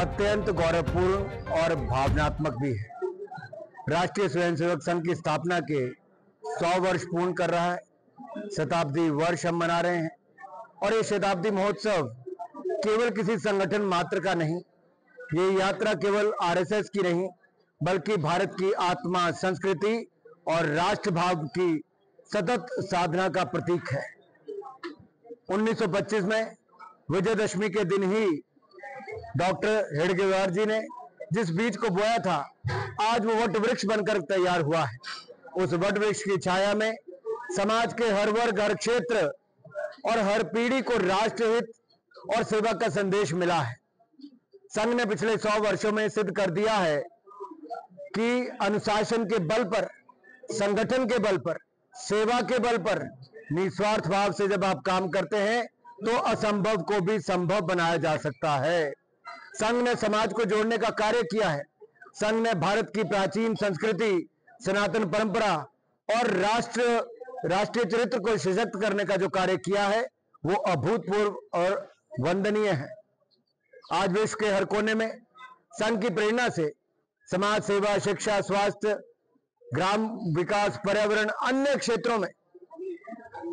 अत्यंत गौरवपूर्ण और भावनात्मक भी है। राष्ट्रीय स्वयंसेवक संघ की स्थापना के 100 वर्ष पूर्ण कर रहा है। शताब्दी वर्ष हम मना रहे हैं और ये शताब्दी महोत्सव केवल किसी संगठन मात्र का नहीं, ये यात्रा केवल आरएसएस की नहीं बल्कि भारत की आत्मा, संस्कृति और राष्ट्रभाव की सतत साधना का प्रतीक है। 1925 में विजयदशमी के दिन ही डॉक्टर हेडगेवार जी ने जिस बीज को बोया था, आज वो वट वृक्ष बनकर तैयार हुआ है। उस वट वृक्ष की छाया में समाज के हर वर्ग, हर क्षेत्र और हर पीढ़ी को राष्ट्रहित और सेवा का संदेश मिला है। संघ ने पिछले 100 वर्षों में सिद्ध कर दिया है कि अनुशासन के बल पर, संगठन के बल पर, सेवा के बल पर, निस्वार्थ भाव से जब आप काम करते हैं तो असंभव को भी संभव बनाया जा सकता है। संघ ने समाज को जोड़ने का कार्य किया है। संघ ने भारत की प्राचीन संस्कृति, सनातन परंपरा और राष्ट्रीय चरित्र को सशक्त करने का जो कार्य किया है वो अभूतपूर्व और वंदनीय है। आज विश्व के हर कोने में संघ की प्रेरणा से समाज सेवा, शिक्षा, स्वास्थ्य, ग्राम विकास, पर्यावरण, अन्य क्षेत्रों में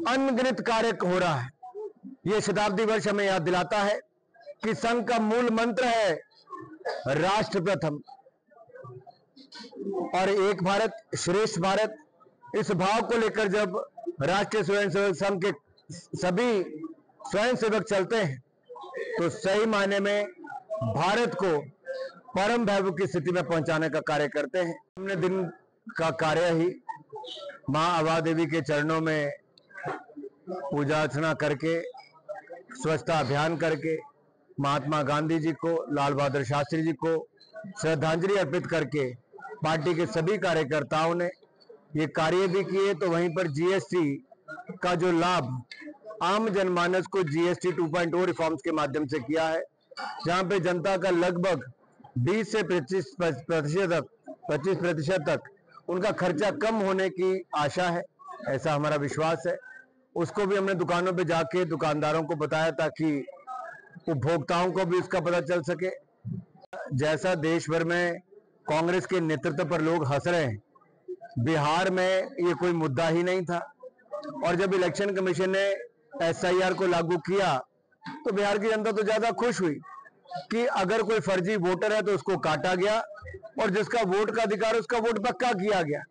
अनगिनत कार्य हो रहा है। ये शताब्दी वर्ष हमें याद दिलाता है कि संघ का मूल मंत्र है राष्ट्र प्रथम और एक भारत श्रेष्ठ भारत। इस भाव को लेकर जब राष्ट्रीय स्वयंसेवक संघ के सभी स्वयंसेवक चलते हैं तो सही मायने में भारत को परम वैभव की स्थिति में पहुंचाने का कार्य करते हैं। हमने दिन का कार्य ही मां आभा देवी के चरणों में पूजा अर्चना करके, स्वच्छता अभियान करके, महात्मा गांधी जी को, लाल बहादुर शास्त्री जी को श्रद्धांजलि अर्पित करके पार्टी के सभी कार्यकर्ताओं ने ये कार्य भी किए। तो वहीं पर जीएसटी का जो लाभ आम जनमानस को जीएसटी 2.0 रिफॉर्म्स के माध्यम से किया है, जहां पे जनता का लगभग 20 से 25% तक उनका खर्चा कम होने की आशा है, ऐसा हमारा विश्वास है। उसको भी हमने दुकानों पे जाके दुकानदारों को बताया ताकि उपभोक्ताओं को भी उसका पता चल सके। जैसा देश भर में कांग्रेस के नेतृत्व पर लोग हंस रहे हैं, बिहार में ये कोई मुद्दा ही नहीं था और जब इलेक्शन कमीशन ने एसआईआर को लागू किया तो बिहार की जनता तो ज्यादा खुश हुई कि अगर कोई फर्जी वोटर है तो उसको काटा गया और जिसका वोट का अधिकार उसका वोट पक्का किया गया।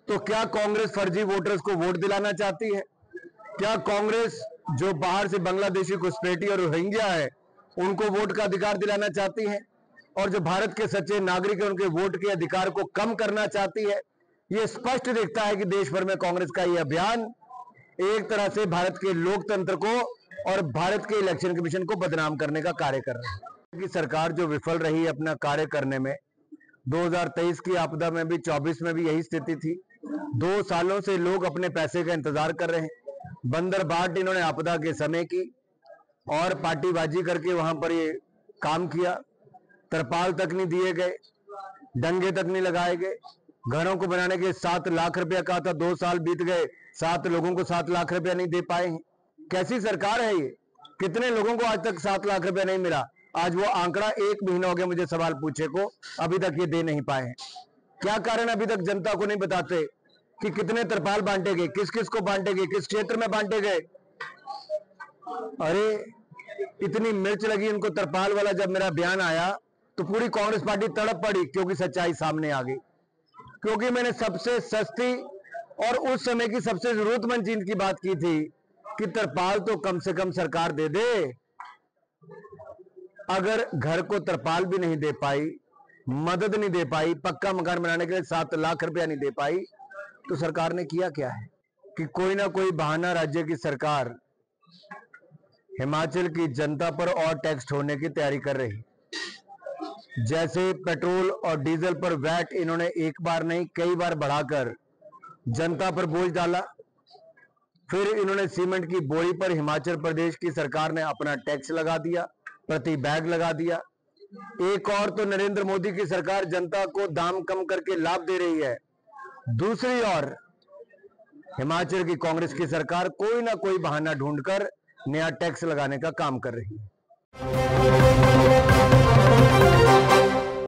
तो क्या कांग्रेस फर्जी वोटर्स को वोट दिलाना चाहती है? क्या कांग्रेस जो बाहर से बांग्लादेशी, घुसपैठी और रोहिंग्या है उनको वोट का अधिकार दिलाना चाहती है? और जो भारत के सच्चे नागरिक है उनके वोट के अधिकार को कम करना चाहती है? ये स्पष्ट दिखता है कि देश भर में कांग्रेस का ये अभियान एक तरह से भारत के लोकतंत्र को और भारत के इलेक्शन कमीशन को बदनाम करने का कार्य कर रहा है। कि सरकार जो विफल रही अपना कार्य करने में, 2023 की आपदा में भी, 24 में भी यही स्थिति थी। 2 सालों से लोग अपने पैसे का इंतजार कर रहे हैं। बंदर बाट इन्होंने आपदा के समय की और पार्टीबाजी करके वहां पर ये काम किया। तरपाल तक नहीं दिए गए, डंगे तक नहीं लगाए गए। घरों को बनाने के 7 लाख रुपया कहा था, 2 साल बीत गए, 7 लोगों को 7 लाख रुपया नहीं दे पाए हैं। कैसी सरकार है ये? कितने लोगों को आज तक 7 लाख रुपया नहीं मिला? आज वो आंकड़ा 1 महीना हो गया मुझे सवाल पूछे को, अभी तक ये दे नहीं पाए हैं। क्या कारण अभी तक जनता को नहीं बताते कि कितने तरपाल बांटे गए, किस किस को बांटे गए, किस क्षेत्र में बांटे गए? अरे इतनी मिर्च लगी इनको तरपाल वाला। जब मेरा बयान आया तो पूरी कांग्रेस पार्टी तड़प पड़ी क्योंकि सच्चाई सामने आ गई। क्योंकि मैंने सबसे सस्ती और उस समय की सबसे जरूरतमंद चीज की बात की थी कि तरपाल तो कम से कम सरकार दे दे। अगर घर को तरपाल भी नहीं दे पाई, मदद नहीं दे पाई, पक्का मकान बनाने के लिए 7 लाख रुपया नहीं दे पाई, तो सरकार ने किया क्या है कि कोई ना कोई बहाना राज्य की सरकार हिमाचल की जनता पर और टैक्स छोड़ने की तैयारी कर रही। जैसे पेट्रोल और डीजल पर वैट इन्होंने एक बार नहीं कई बार बढ़ाकर जनता पर बोझ डाला। फिर इन्होंने सीमेंट की बोरी पर हिमाचल प्रदेश की सरकार ने अपना टैक्स लगा दिया, प्रति बैग लगा दिया। एक और तो नरेंद्र मोदी की सरकार जनता को दाम कम करके लाभ दे रही है, दूसरी ओर हिमाचल की कांग्रेस की सरकार कोई ना कोई बहाना ढूंढकर नया टैक्स लगाने का काम कर रही है। है।